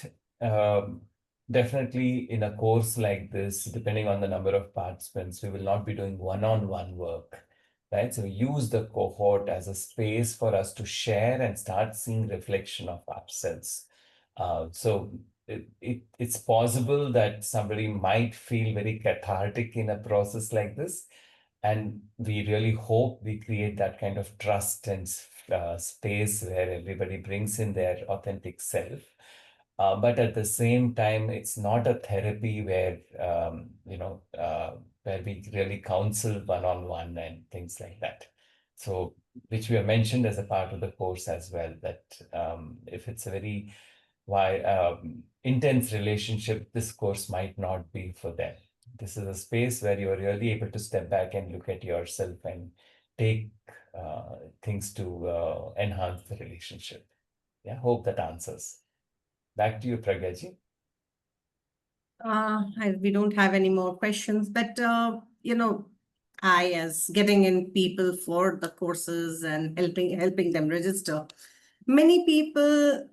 Speaker 3: definitely in a course like this, depending on the number of participants, we will not be doing one-on-one work, right? So we use the cohort as a space for us to share and start seeing reflection of ourselves. So it's possible that somebody might feel very cathartic in a process like this. And we really hope we create that kind of trust and space where everybody brings in their authentic self. But at the same time, it's not a therapy where, where we really counsel one-on-one and things like that. So, which we have mentioned as a part of the course as well, that if it's a very intense relationship, this course might not be for them. This is a space where you're really able to step back and look at yourself and take things to enhance the relationship. Yeah, hope that answers. Back to you, Pragyaji.
Speaker 1: We don't have any more questions, but I, as getting in people for the courses and helping them register, many people,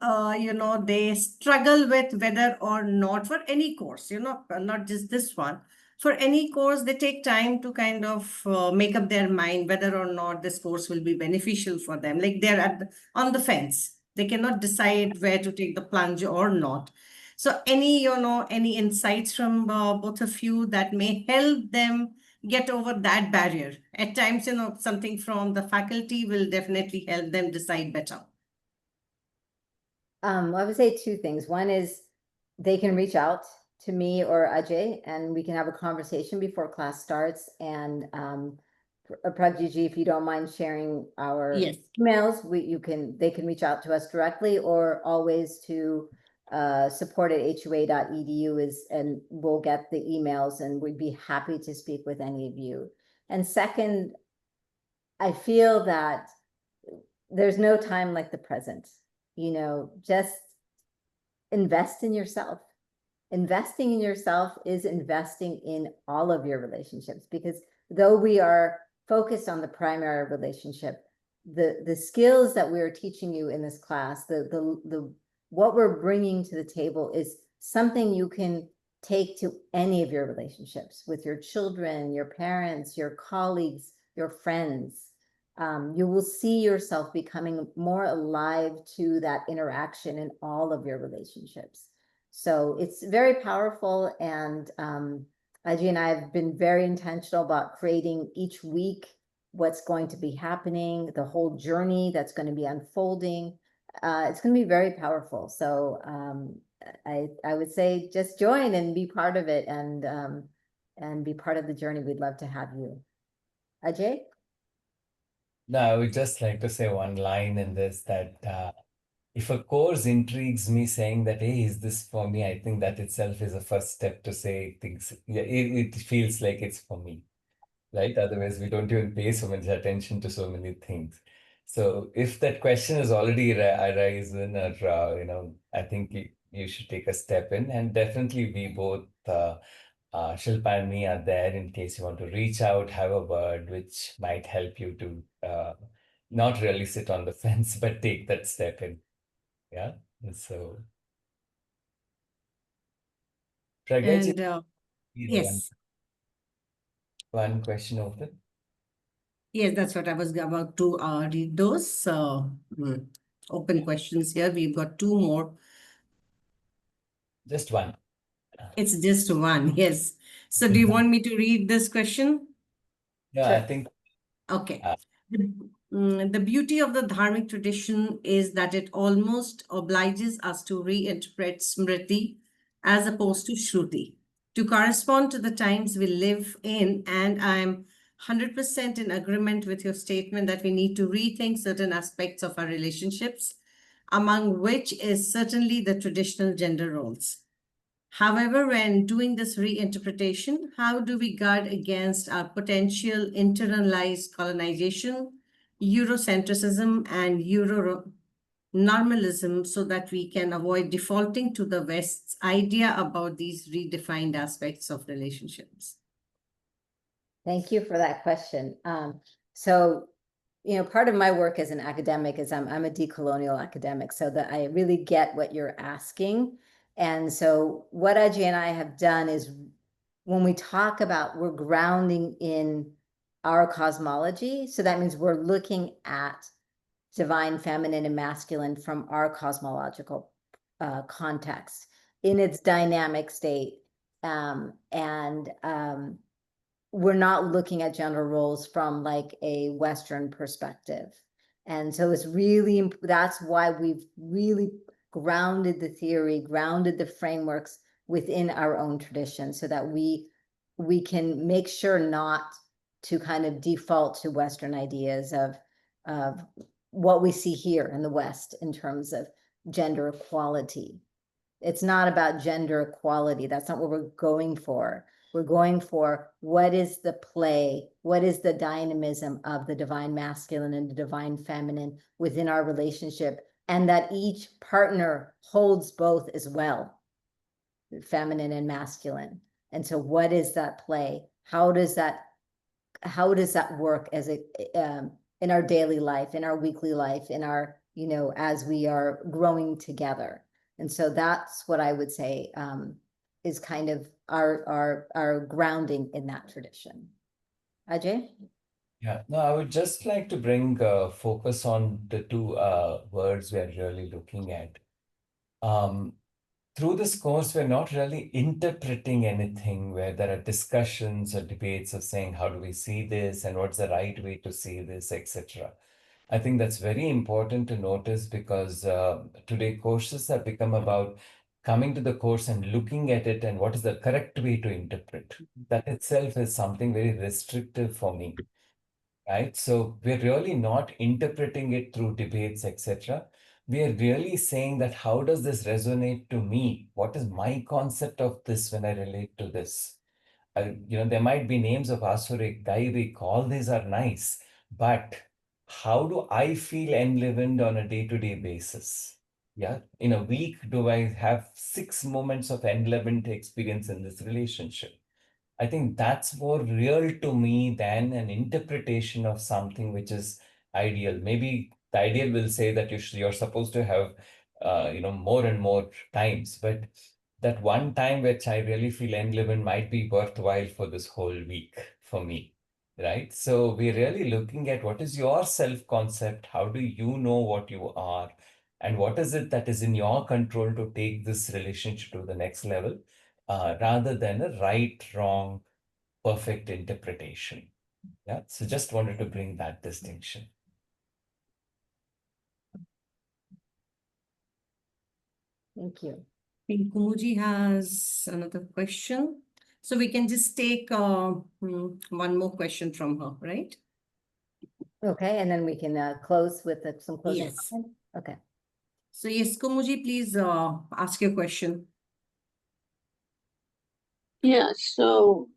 Speaker 1: they struggle with whether or not for any course, not just this one. For any course, they take time to kind of make up their mind whether or not this course will be beneficial for them. Like they're on the fence. They cannot decide where to take the plunge or not. So any insights from both of you that may help them get over that barrier? At times, something from the faculty will definitely help them decide better.
Speaker 2: I would say two things. One is they can reach out to me or Ajay and we can have a conversation before class starts. And Pragyaji, if you don't mind sharing our emails, they can reach out to us directly, or always to support@hua.edu and we'll get the emails and we'd be happy to speak with any of you. And second, I feel that there's no time like the present, just invest in yourself. Investing in yourself is investing in all of your relationships, because though we are focused on the primary relationship, the skills that we are teaching you in this class, the what we're bringing to the table is something you can take to any of your relationships with your children, your parents, your colleagues, your friends. You will see yourself becoming more alive to that interaction in all of your relationships. So it's very powerful, and Ajay and I have been very intentional about creating each week what's going to be happening, the whole journey that's going to be unfolding. It's going to be very powerful. So I would say just join and be part of it, and be part of the journey. We'd love to have you. Ajay?
Speaker 3: No, I would just like to say one line in this, that if a course intrigues me saying that, hey, is this for me? I think that itself is a first step to say things. Yeah, it feels like it's for me, right? Otherwise, we don't even pay so much attention to so many things. So if that question is already arisen, or I think you should take a step in, and definitely we both. Shilpa and me are there in case you want to reach out, have a word, which might help you to not really sit on the fence, but take that step in. Yeah. And so, Pragaj,
Speaker 1: And
Speaker 3: is
Speaker 1: yes,
Speaker 3: one question open.
Speaker 1: yes, that's what I was about to read those open questions here. We've got two more.
Speaker 3: Just one.
Speaker 1: It's just one, yes. So do you want me to read this question?
Speaker 3: Yeah,
Speaker 2: Sure.
Speaker 3: I think
Speaker 1: Okay.
Speaker 3: Uh,
Speaker 1: The beauty of the Dharmic tradition is that it almost obliges us to reinterpret Smriti as opposed to Shruti to correspond to the times we live in. And I'm 100% in agreement with your statement that we need to rethink certain aspects of our relationships, among which is certainly the traditional gender roles. However, when doing this reinterpretation, how do we guard against our potential internalized colonization, Eurocentrism, and Euro normalism so that we can avoid defaulting to the West's idea about these redefined aspects of relationships?
Speaker 2: Thank you for that question. So, part of my work as an academic is I'm a decolonial academic, so that I really get what you're asking. And so what Ajay and I have done is, when we talk about, we're grounding in our cosmology. So that means we're looking at divine feminine and masculine from our cosmological context in its dynamic state. And we're not looking at gender roles from like a Western perspective. And so it's really, that's why we've really grounded the theory, grounded the frameworks within our own tradition, so that we can make sure not to kind of default to Western ideas of what we see here in the West in terms of gender equality. It's not about gender equality. That's not what we're going for. We're going for, what is the play, what is the dynamism of the divine masculine and the divine feminine within our relationship, and that each partner holds both as well, feminine and masculine. And so what is that play? How does that work as in our daily life, in our weekly life, in our, as we are growing together? And so that's what I would say is kind of our grounding in that tradition. Ajay?
Speaker 3: Yeah, no, I would just like to bring focus on the two words we are really looking at. Through this course, we're not really interpreting anything where there are discussions or debates of saying, how do we see this and what's the right way to see this, etc. I think that's very important to notice, because today courses have become about coming to the course and looking at it and what is the correct way to interpret. That itself is something very restrictive for me, right? So we're really not interpreting it through debates, etc. We are really saying that, how does this resonate to me? What is my concept of this when I relate to this? There might be names of Asurik, Dairik, all these are nice, but how do I feel enlivened on a day-to-day basis? Yeah, in a week, do I have 6 moments of enlivenment experience in this relationship? I think that's more real to me than an interpretation of something which is ideal. Maybe the ideal will say that you're supposed to have, more and more times, but that one time which I really feel enlivened might be worthwhile for this whole week for me, right? So we're really looking at what is your self-concept? How do you know what you are? And what is it that is in your control to take this relationship to the next level? Rather than a right, wrong, perfect interpretation. Yeah. So just wanted to bring that distinction.
Speaker 2: Thank you.
Speaker 1: Kumuji has another question. So we can just take one more question from her, right?
Speaker 2: Okay, and then we can close with some closing
Speaker 1: Yes.
Speaker 2: comments. Okay.
Speaker 1: So yes, Kumuji, please ask your question.
Speaker 4: Yeah, so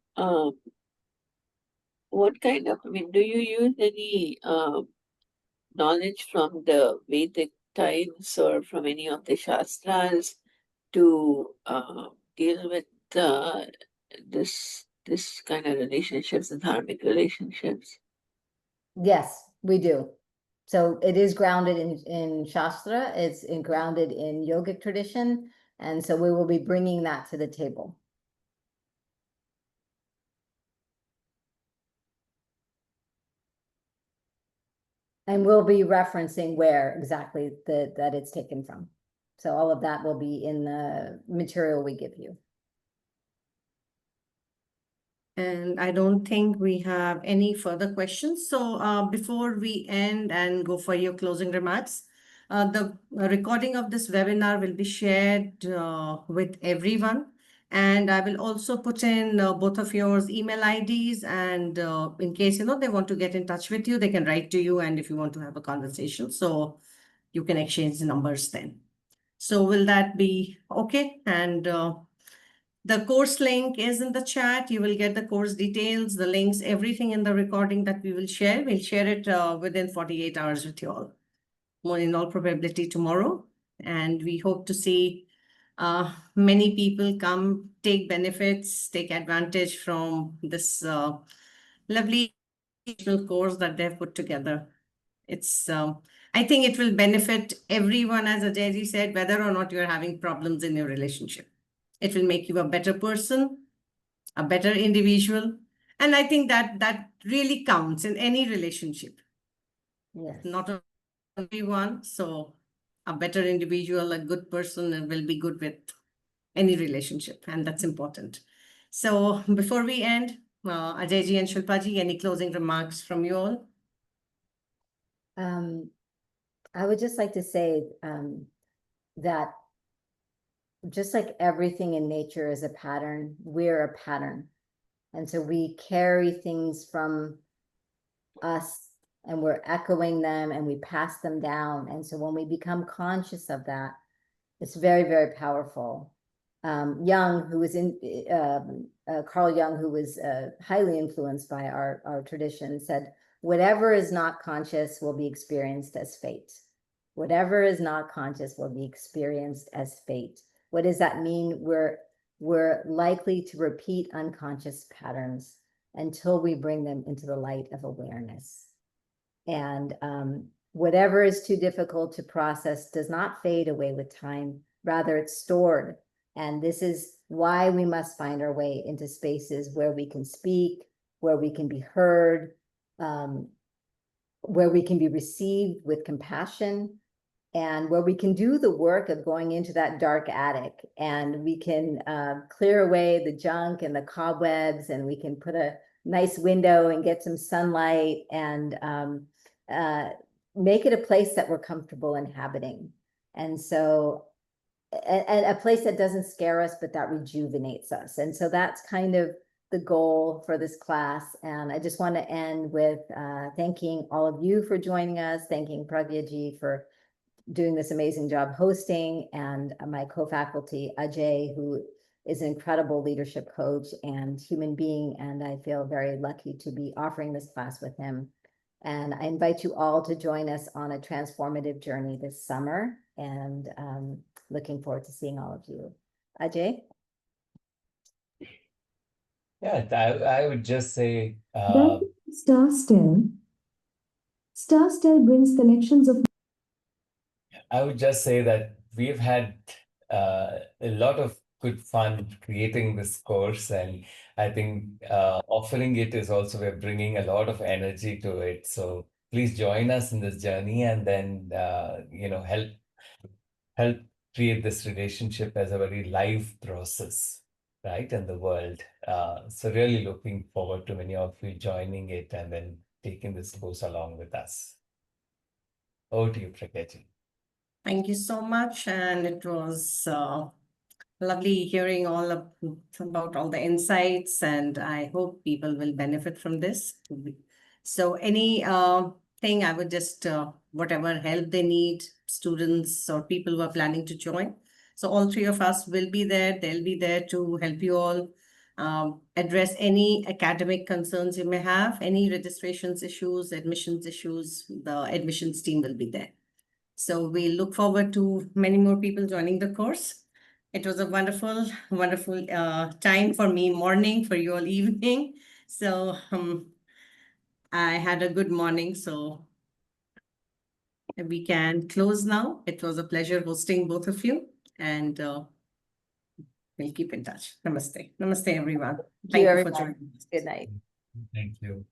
Speaker 4: what kind of, I mean, do you use any knowledge from the Vedic times or from any of the Shastras to deal with this kind of relationships and dharmic relationships?
Speaker 2: Yes, we do. So it is grounded in Shastra, it's grounded in yogic tradition, and so we will be bringing that to the table. And we'll be referencing where exactly that it's taken from. So all of that will be in the material we give you.
Speaker 1: And I don't think we have any further questions. So before we end and go for your closing remarks, the recording of this webinar will be shared with everyone. And I will also put in both of yours email IDs. And in case, they want to get in touch with you, they can write to you. And if you want to have a conversation, so you can exchange numbers then. So will that be okay? And the course link is in the chat. You will get the course details, the links, everything in the recording that we will share. We'll share it within 48 hours with you all. More in all probability tomorrow. And we hope to see many people come take benefits, take advantage from this lovely course that they've put together. It's, I think it will benefit everyone, as Ajayji said, whether or not you're having problems in your relationship. It will make you a better person, a better individual. And I think that really counts in any relationship,
Speaker 2: Yes.
Speaker 1: not only one. So a better individual, a good person will be good with any relationship. And that's important. So before we end, Ajayji and Shilpaji, any closing remarks from you all?
Speaker 2: I would just like to say that just like everything in nature is a pattern, we're a pattern. And so we carry things from us and we're echoing them and we pass them down. And so when we become conscious of that, it's very, very powerful. Jung, who was Carl Jung, who was highly influenced by our tradition, said, whatever is not conscious will be experienced as fate. Whatever is not conscious will be experienced as fate. What does that mean? We're likely to repeat unconscious patterns until we bring them into the light of awareness. And whatever is too difficult to process does not fade away with time. Rather, it's stored. And this is why we must find our way into spaces where we can speak, where we can be heard, where we can be received with compassion, and where we can do the work of going into that dark attic and we can clear away the junk and the cobwebs, and we can put a nice window and get some sunlight and make it a place that we're comfortable inhabiting. And so, and a place that doesn't scare us, but that rejuvenates us. And so that's kind of the goal for this class. And I just want to end with thanking all of you for joining us, thanking Pragyaji for doing this amazing job hosting, and my co-faculty, Ajay, who is an incredible leadership coach and human being. And I feel very lucky to be offering this class with him. And I invite you all to join us on a transformative journey this summer. and looking forward to seeing all of you. Ajay?
Speaker 3: Yeah, I would just say,
Speaker 6: Star Stell. Star Stell brings collections of
Speaker 3: I would just say that we've had a lot of good fun creating this course, and I think offering it is also, we're bringing a lot of energy to it. So please join us in this journey, and then help create this relationship as a very live process, right, in the world. So really looking forward to many of you joining it and then taking this course along with us. Over to you, Prakaji.
Speaker 1: Thank you so much. And it was lovely hearing about all the insights, and I hope people will benefit from this. So any thing I would just, whatever help they need, students or people who are planning to join. So all three of us will be there. They'll be there to help you all address any academic concerns you may have, any registrations issues, admissions issues. The admissions team will be there. So we look forward to many more people joining the course. It was a wonderful, wonderful time for me, morning, for you all evening. So I had a good morning, so we can close now. It was a pleasure hosting both of you, and we'll keep in touch. Namaste. Namaste, everyone. Thank you for
Speaker 2: everyone.
Speaker 1: joining us.
Speaker 2: Good night.
Speaker 3: Thank you.